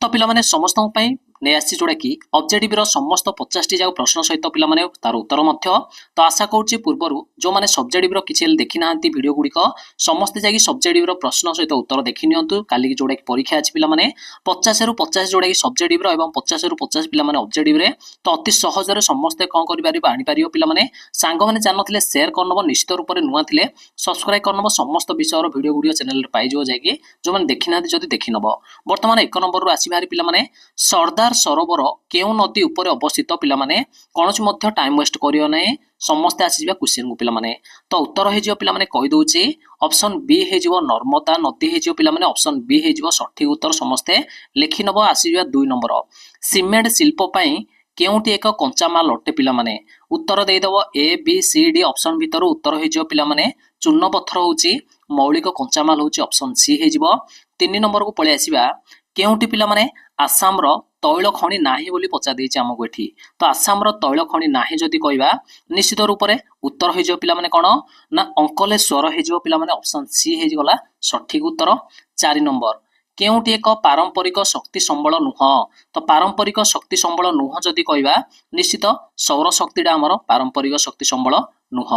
तो पिलामाने समस्त नहीं आसी जोड़ा कि ऑब्जेक्टिव रो समस्त 50 जाक प्रश्न सहित पिला माने तार उत्तर मध्य तो आशा करूची पूर्वर जो माने सब्जेक्टिव रो किछि देखि नांती वीडियो गुडी को समस्त जाकी सब्जेक्टिव रो प्रश्न सहित उत्तर देखि नियंतु काली जोड़ा कि परीक्षा अछि पिला माने 50 रु 50 जोड़ा कि सब्जेक्टिव रो एवं 50 रु 50 पिला माने ऑब्जेक्टिव रे तो अति सहज रे समस्त कोन करि परिबा आनि परियो पिला माने सांग माने जानथिले शेयर करनबो निश्चित रूप रे नुवा थिले सब्सक्राइब करनबो समस्त विषय रो वीडियो गुडी चैनल रे पाइ जो जायकी जो माने देखि नांती जदी देखि नबो वर्तमान 1 नंबर रु आसी भारी पिला माने सरदार सरोवर केउ नदी ऊपर अवस्थित पिला माने कोनोसी मध्य टाइम वेस्ट करियो नै समस्त आसी जिबा क्वेश्चन को पिला माने तो उत्तर हे जियो पिला माने कहि दोउची ऑप्शन बी हे जिवो नर्मदा नदी हे जियो पिला माने ऑप्शन बी हे जिवो सठिक उत्तर समस्त लिखि नबो आसी जिबा 2 नंबर सीमेंट शिल्प पई केउटी एक कंचा माल अटे पिला माने उत्तर देइ दबो A B C D option भीतर उत्तर हे जियो पिला माने चूर्ण पत्थर होउची मौलिक कंचा माल होउची ऑप्शन सी हे जिवो 3 नंबर को पळे आसीबा केउटी पिला माने आसाम रो तैल खणी नाही बोली पचा देइछि हमको एठी तो आसाम रो तैल खणी नाही जदी कहबा निश्चित रूप रे उत्तर हे जो पिला माने कोन ना अंकलेश्वर हे जो पिला माने ऑप्शन सी हे गला सठिक उत्तर 4 नंबर केउटी एक पारंपरिक शक्ति संबल नुह तो पारंपरिक शक्ति संबल नुह जदी कहबा निश्चित सौर शक्तिडा हमर पारंपरिक शक्ति संबल नुह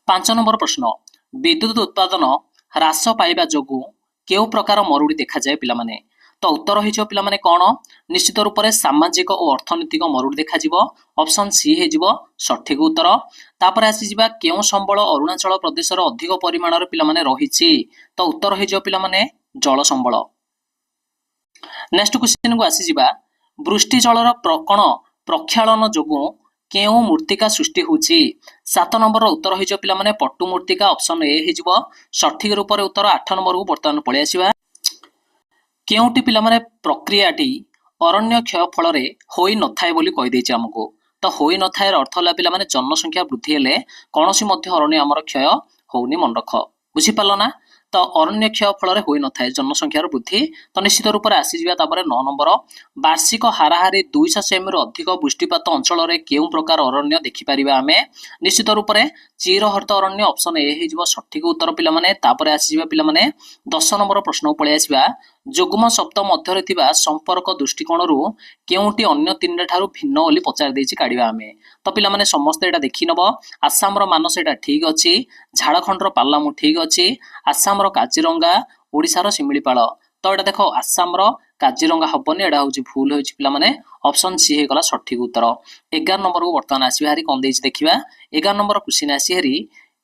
5 नंबर प्रश्न विद्युत उत्पादन ह्रास पाइबा जोगु केउ प्रकार मरुडी देखा जाए पिला माने तो उत्तर हो पिला माने कौन निश्चित रूप से सामाजिक और अर्थनैतिक मरुडी देखा जिवो ऑप्शन सी हे जिवो सठिक उत्तर तापर आसी जिबा केउ संबल अरुणाचल प्रदेश रो अधिक परिमाण रे पिला माने रहिछि तो उत्तर हो जिवो पिला माने जल संबल नेक्स्ट क्वेश्चन को आसी जिबा वृष्टि जल रो कोन प्रक्षालन जोगु केउ मूर्तिका सृष्टि होछि 7 नंबर रो उत्तर हो जिवो पिला माने पट्टु मूर्तिका ऑप्शन ए हे जिवो सठिक रूप रे उत्तर 8 नंबर को वर्तमान पळे आसीबा केउटी पिला माने प्रक्रियाटी अरण्य क्षय फल रे होई नथाय बोली कहि देछि हमको तो होई नथाय अर्थ होला पिला माने जनसंख्या वृद्धि हेले कोनोसी मध्य अरण्य हमर क्षय होउनी मन रख बुझी पालो ना तो अरण्य क्षय फल रे होई नथाय जनसंख्या वृद्धि तो निश्चित रूप रे आसी जिबा तापर 9 नंबर वार्षिक हाराहारी 200 सेमी रो अधिक वृष्टिपात अंचल रे केउ प्रकार अरण्य देखि परिबा हमें निश्चित रूप रे चिरहर्त अरण्य ऑप्शन ए हे जिवो सठिक उत्तर पिला माने तापर आसी जिबा पिला माने 10 नंबर प्रश्न पळे आसीबा जुग्म शब्द मध्य रे थिबा संपर्क दृष्टिकोण रु केउटी अन्य तीनटा थारु भिन्न ओली पचार देछि काढिबा हमें तो पिला माने समस्त एटा देखि नबो आसाम रो मानस एटा ठीक अछि झारखंड रो पालामु ठीक अछि आसाम रो काजीरंगा ओडिसा रो सिमिलीपाल तो एटा देखो आसाम रो काजीरंगा हबनी एटा होछि भूल होछि पिला माने ऑप्शन सी हे गला सठिक उत्तर 11 नंबर को वर्तमान आसी हारी कोन देछि देखिबा 11 नंबर क्वेश्चन आसी हारी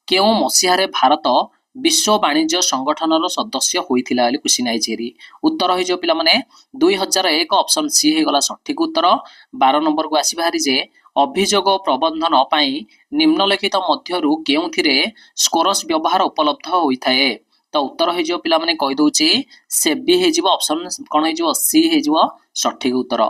केउ मसिहा रे भारत विश्व वाणिज्य संगठन रो सदस्य होइथिला वाली क्वेश्चन आइछि हेरी उत्तर होइ जो पिला माने 2001 ऑप्शन सी हे गला सठिक उत्तर 12 नंबर को आसी हारी जे अभियोग प्रबंधन पई निम्नलिखित मध्यरु केउथिरे स्कोरस व्यवहार उपलब्ध होइथाए तो उत्तर हे जो पिला माने कहि दोछि सेबी हे जिवो ऑप्शन कोन हे जिवो सी हे जिवो सठिक उत्तर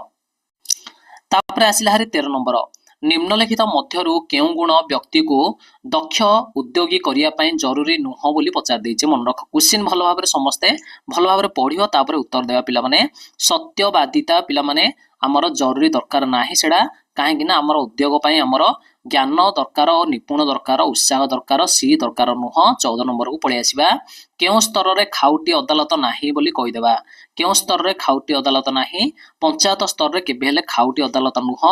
तापर आसिला हारी 13 नंबर निम्नलिखित मध्यरु केउ गुण व्यक्ति को दक्ष उद्योगी करिया पई जरूरी नुह बोली पचार देछि मन रख क्वेश्चन भलो भाबरे समस्ते भलो भाबरे पढियो तापर उत्तर देबा पिला माने सत्यवादिता पिला माने हमर जरूरी दरकार नाही सेडा काहे कि ना हमर उद्योग पई हमर ज्ञान दरकार और निपुण दरकार उत्साह दरकार सी दरकार नुह 14 नंबर को पळे आसीबा केउ स्तर रे खाउटी अदालत नाही बोली कहि देबा केउ स्तर रे खाउटी अदालत नाही पंचायत स्तर रे केबे हेले खाउटी अदालत नुह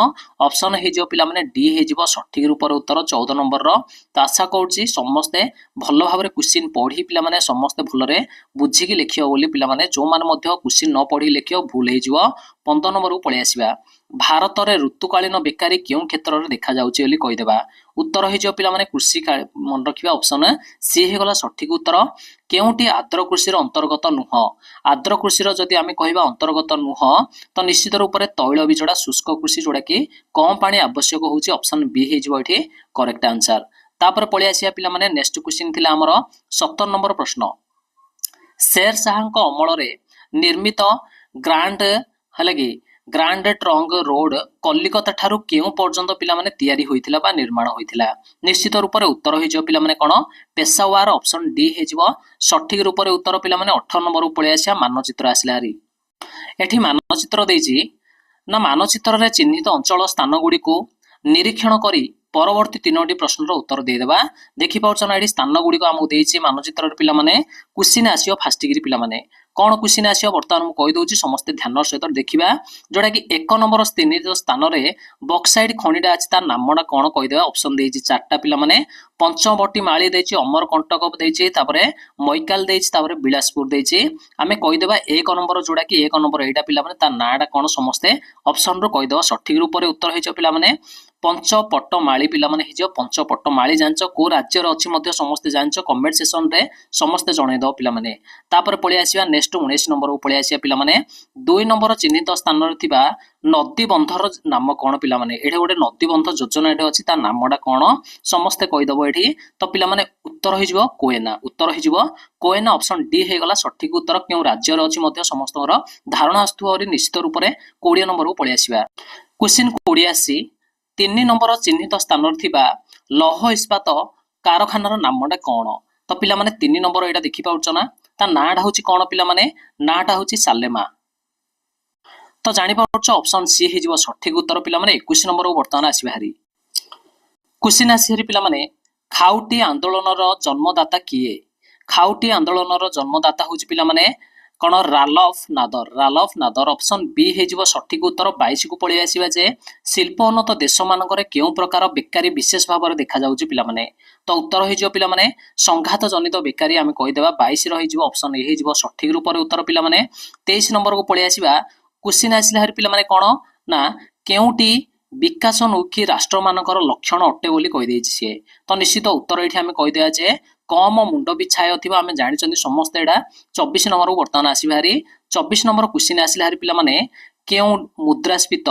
ऑप्शन हे जो पिला माने डी हे जिवो सठिक रूप रे उत्तर 14 नंबर रो तो आशा करछि समस्ते भलो भाबरे क्वेश्चन पढी पिला माने समस्ते भलो रे बुझी कि लिखियो बोली पिला माने जो मान मध्य क्वेश्चन न पढी लिखियो भूल हे जिवो 15 नंबर को पळे आसीबा भारत रे ऋतुकालीन बेकारी केउ क्षेत्र रे देखा जाउछि बोली कहि देबा उत्तर हे जो पिला माने कृषि मन रखिबा ऑप्शन सी हे गला सठिक उत्तर केउटी आद्र कृषि रो अंतर्गत नुह आद्र कृषि रो जदी आमे कहिबा अंतर्गत नुह तो निश्चित रूप रे तैल बिजड़ा शुष्क कृषि जोडा कि कम पानी आवश्यक होउछि ऑप्शन बी हे जिवो एठी करेक्ट आंसर तापर पळे आसिया पिला माने नेक्स्ट क्वेश्चन थिला हमर 17 नंबर प्रश्न शेर शाह को अमल रे निर्मित ग्रांड हलगी ग्रांड ट्रंक रोड कलिकता ठारू केउ पर्यंत पिला माने तयारी होइथिला बा निर्माण होइथिला निश्चित रूप रे उत्तर होइ जो पिला माने कोन पेशावर ऑप्शन डी हे जिवो सठिक रूप रे उत्तर पिला माने 18 नंबर पळे आसिया मानचित्र आसिला हरी एठी मानचित्र देइछि ना मानचित्र रे चिन्हित अंचल स्थान गुडी को निरीक्षण करी परवर्ती तीनोटी प्रश्न रो उत्तर दे देबा देखि पाउछ ना एडी स्थान गुडी को हमु देइछि मानचित्र रे पिला माने क्वेश्चन आसियो फास्ट डिग्री पिला माने कौन क्वेश्चन आसियो बर्तमान मु कहि दउची समस्त ध्यान सहित देखिबा जोटा कि 1 नंबर स्थित स्थान रे बक्साइड खनिडा अछि तार नामडा कौन कहि देबा ऑप्शन देछि चारटा पिला माने पंचवटी माळी देछि अमरकंटक देछि तापरे मैकाल देछि तापरे बिलासपुर देछि आमे कहि देबा 1 नंबर जोटा कि 1 नंबर एटा पिला माने तार नाडा कौन समस्त ऑप्शन रो कहि देबा सठिक रूप रे उत्तर हेछ पिला माने पंचपट्टमाळी पिला माने हिजो पंचपट्टमाळी जानचो को राज्य रे अछि मध्ये समस्त जानचो कमेंट सेक्शन रे समस्त जणे दो पिला माने तापर पळि आसीबा नेक्स्ट 19 नंबर को पळि आसीबा पिला माने 2 नंबर चिन्हित स्थान रे थिबा नदी बंधर नाम कोन पिला माने एठे गोटे नदी बंध योजना एठे अछि ता नामडा कोन समस्त कहि दबो एठी तो पिला माने उत्तर हिजबो कोएना उत्तर हिजबो कोएना ऑप्शन डी हे गला सठिक उत्तर क्यों राज्य रे अछि मध्ये समस्तर धारणा आस्तु और निश्चित रूप रे 20 नंबर को पळि आसीबा क्वेश्चन 20 3 नंबर चिन्हित स्थान रे थिबा लौह इस्पात कारखानार नामडा कोन तो पिला माने 3 नंबर एटा देखि पाउछ ना ता नाडा होची कोन पिला माने नाडा होची सालेमा तो जानि पाउछ ऑप्शन सी हे जिवो सठिक उत्तर पिला माने 21 नंबर को वर्तमान आसी बाहरी क्वेश्चन आसी हरी पिला माने खाउटी आंदोलनर जन्मदाता किए खाउटी आंदोलनर जन्मदाता होची पिला माने कोन रालफ नादर ऑप्शन बी हे जिवो सठिक उत्तर 22 को पळि आसीबा जे शिल्पोन्नत देश मानकरे केउ प्रकार बेकारी विशेष भाव रे देखा जाउची पिला माने तो उत्तर हे जिवो पिला माने संघात जनित बेकारी आमे कहि देबा 22 रो हे जिवो ऑप्शन ए हे जिवो सठिक रूप रे उत्तर पिला माने 23 नंबर को पळि आसीबा क्वेश्चन आसिला हरि पिला माने कोन ना केउटी विकासोन्मुखी राष्ट्र मानकर लक्षण अटे बोली कहि देछि से तो निश्चित उत्तर एठी आमे कहि देया जे कम मुंड बिछाय थिबा आमे जानि चंदी समस्त एडा 24 नंबर को वर्तमान आसी भारी 24 नंबर क्वेश्चन आसिला हरि पिला माने केउ मुद्रास्फीत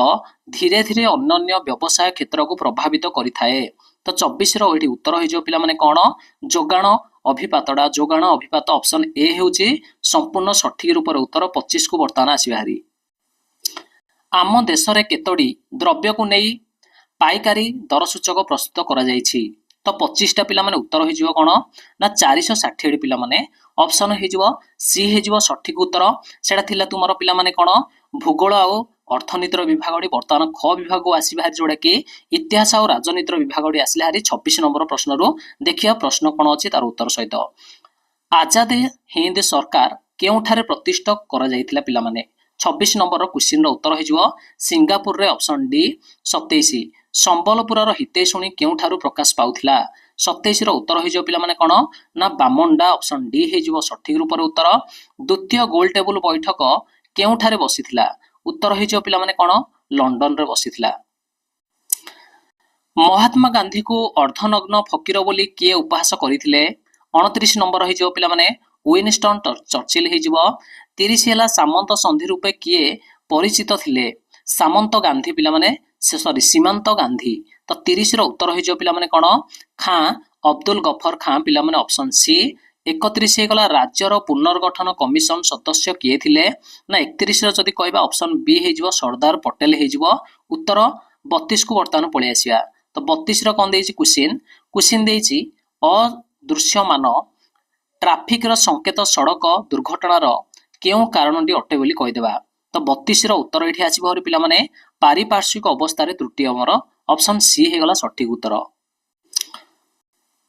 धीरे धीरे अन्य व्यवसाय क्षेत्र को प्रभावित करिथाए तो 24 रो एठी उत्तर हे जो पिला माने कोन जोगाण अभिपात ऑप्शन ए हेउची संपूर्ण सठिक रूप रे उत्तर 25 को वर्तमान आसी भारी आम देश रे केतोडी द्रव्य को नहीं पाइकारी दर सूचक प्रस्तुत करा जायछि तो 25 टा पिला माने उत्तर हे जिवो कोन ना 460 पिला माने ऑप्शन हे जिवो सी हे जिवो सठिक उत्तर सेटा थिला तुमरो पिला माने कोन भूगोल आ अर्थनीतिर विभागडी वर्तमान ख विभाग को आसी बाहर जोडा कि इतिहास और राजनीतिर विभागडी आसिला हारी 26 नंबर प्रश्न रो देखिया प्रश्न कोन अछि तार उत्तर सहित आजाद हिंद सरकार केउठारे प्रतिष्ठा करा जायतिला पिला माने 26 नंबर क्वेश्चन रो उत्तर हे जिवो सिंगापुर रे ऑप्शन डी 27 संबलपुर रो हितेशुणी केउठारु प्रकाश पाउथिला 27 रो उत्तर हे जिवो पिला माने कोन ना बामंडा ऑप्शन डी हे जिवो सठिक रूप रे उत्तर द्वितीय गोल टेबल बैठक केउठारे बसिथिला उत्तर हे जिवो पिला माने कोन लंडन रे बसिथिला महात्मा गांधी को अर्धनग्न फकीर बोली किए उपहास करिथिले 29 नंबर हे जिवो पिला माने विनस्टन चर्चिल हे जिवो 30 हेला सामंत संधि रूपे किए परिचित थिले सामंत गांधी पिला माने सॉरी सीमांत गांधी तो 30 रो उत्तर हे जो पिला माने कोन खां अब्दुल गफर खां पिला माने ऑप्शन सी 31 हे गला राज्यर पुनर्गठन कमिशन सदस्य किए थिले ना 31 रो जदी कहबा ऑप्शन बी हे जिवो सरदार पटेल हे जिवो उत्तर 32 को वर्तमान पळि आसिया तो 32 रो कोन देछि क्वेश्चन देछि अदृश्यमान ट्रैफिक रो संकेत सड़क दुर्घटना रो केउ कारणटी अटे बोली कहि देबा तो 32 रो उत्तर एठी आसी भरि पिला माने पारिपार्श्विक अवस्था रे त्रुटि हमर ऑप्शन सी हे गला सठिक उत्तर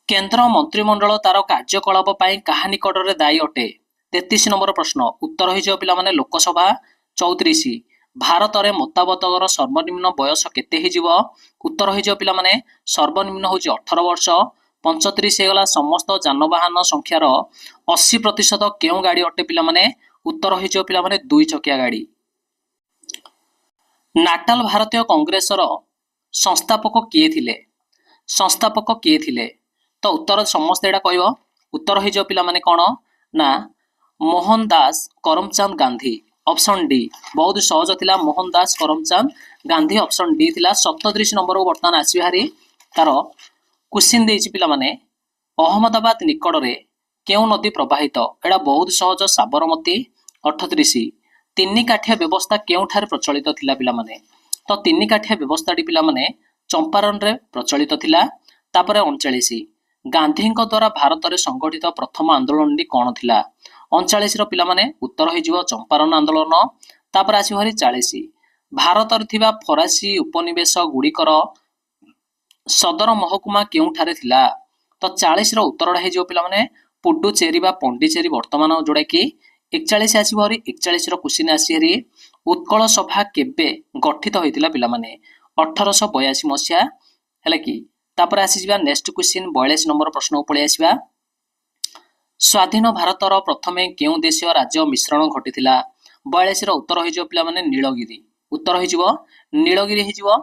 केंद्र मंत्रिमंडल तार कार्यकलाप पई कहा निकट रे दायी अटे 33 नंबर प्रश्न उत्तर हे जो पिला माने लोकसभा 34 भारत रे मतामतगर सर्वनिम्न बयस केते हे जिवो उत्तर हे जो पिला माने सर्वनिम्न होची 18 वर्ष 35 हे गला समस्त जानवाहन संख्यार 80% केउ गाड़ी अटे पिला माने उत्तर हे जो पिला माने 2 चकिया गाड़ी नाटाल भारतीय कांग्रेस रो संस्थापक किए थिले तो उत्तर समस्त एडा कहबो उत्तर हे जो पिला माने कोन ना मोहनदास करमचंद गांधी ऑप्शन डी बहुत सहज थिला मोहनदास करमचंद गांधी ऑप्शन डी थिला 37 नंबर को वर्तमान आसी हारी तार क्वेश्चन देछि पिला माने अहमदाबाद निकट रे केउ नदी प्रवाहित एडा बहुत सहज साबरमती 38 तीन काठिया व्यवस्था केउठारे प्रचलित थिला पिला माने तो तीन काठिया व्यवस्था टी पिला माने चंपारण रे प्रचलित थिला तापरे 39 गांधी द्वारा भारत रे संगठित प्रथम आंदोलन टी कोन थिला 39 रो पिला माने उत्तर हे जिवो चंपारण आंदोलन तापर आसी हरी 40 भारत रे थिबा फरासी उपनिवेश गुड़िकर सदर महकुमा केउठारे थिला तो 40 रो उत्तर हे जिवो पिला माने पुडुचेरी बा पंडिचेरी वर्तमान जोडा कि 41 ଆସିବ ହରି 41 ର क्वेश्चन आसी हरी उत्कल सभा केबे गठित होइतिला पिला माने 1882 मसिया हैला कि तापर आसी जिबा नेक्स्ट क्वेश्चन 42 नंबर प्रश्न को पळे आसीबा स्वाधीन भारतर प्रथमे केउ देशीय राज्य मिश्रण घटितिला 42 रो उत्तर होइजो पिला माने नीलगिरी उत्तर होइजो नीलगिरी होइजो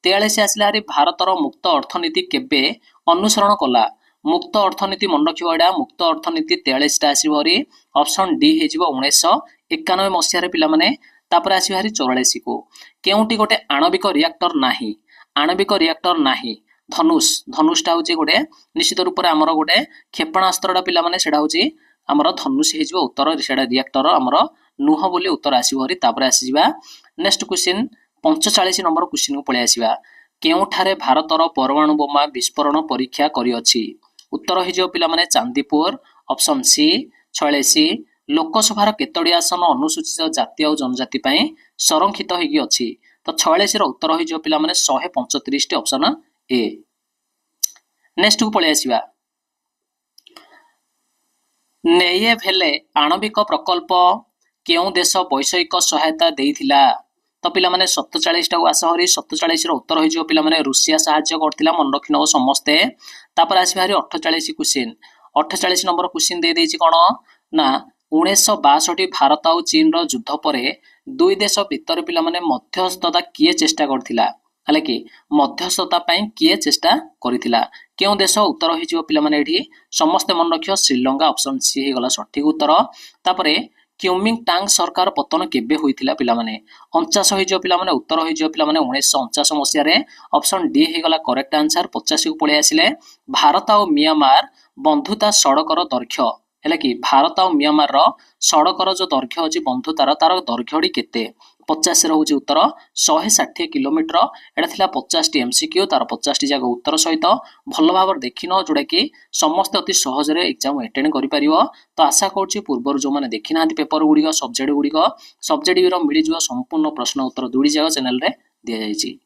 43 आसिला हरी भारतर मुक्त अर्थनीति केबे अनुसरण कला मुक्त अर्थनीति मन रखिबो एडा मुक्त अर्थनीति 43 टा आसीबो हरी ऑप्शन डी हेजिबो 1991 मसिया रे पिला माने तापर आसीबो हरी 44 को केउटी गोटे आणविक रिएक्टर नाही आणविक रिएक्टर नाही धनुष धनुषटा होची गोटे निश्चित रूप रे हमर गोटे क्षेपणास्त्रडा पिला माने सेडा होची हमर धनुष हेजिबो उत्तर सेडा रिएक्टर हमर नुह बोली उत्तर आसीबो हरी तापर आसीबा नेक्स्ट क्वेश्चन 45 नंबर क्वेश्चन को पळे आसीबा केउठारे भारतर परमाणु बोमा विस्फोरण परीक्षा करी अछि उत्तर हेजिबो पिला माने चांदीपुर ऑप्शन सी 46 लोकसभार केतोडी आसन अनुसूचित जाति और जनजाति पई संरक्षित होगी अछि तो 46 रो उत्तर होइजो पिला माने 135 टी ऑप्शन ए नेक्स्ट को पळे आसीबा नेये भेले आणविक प्रकल्प केउ देश वैषयिक सहायता देइथिला तो पिला माने 47 टा आस हरी 47 रो उत्तर होइजो पिला माने रूसिया सहायता करथिला मन रखिनो समस्ते तापर आसी हरी 48 क्वेश्चन 48 नंबर क्वेश्चन दे देछि कोन ना 1962 भारत और चीन रो युद्ध पर दुई देश भितर पिला माने मध्यस्थता किए चेष्टा करथिला हले कि मध्यस्थता पई किए चेष्टा करथिला केउ देश उत्तर होइजो पिला माने एठी समस्त मन रखियो श्रीलंका ऑप्शन सी हे गला सठिक उत्तर तापरे क्यूमिंग टांग सरकार पतन केबे होइथिला पिला माने 49 होइजो पिला माने उत्तर होइजो पिला माने 1949 मसिया रे ऑप्शन डी हे गला करेक्ट आंसर 85 को पळे आसिले भारत और म्यांमार बंधुता सड़कर दैर्घ्य हैला कि भारत और म्यांमार रो सड़कर जो दैर्घ्य अछि बंधुतार तार दैर्घ्यडी केते 50 रहउछि उत्तर 160 किलोमीटर एटा थिला 50 टी एमसीक्यू तार 50 टी जगह उत्तर सहित भल भाबर देखिनो जोडा कि समस्त अति सहज रे एग्जाम अटेंड करि परिबो तो आशा करछि पूर्वर जो माने देखिना पेपर गुडी सब्जेक्ट रो मिली जो संपूर्ण प्रश्न उत्तर दुडी जगह चैनल रे दिया जायछि।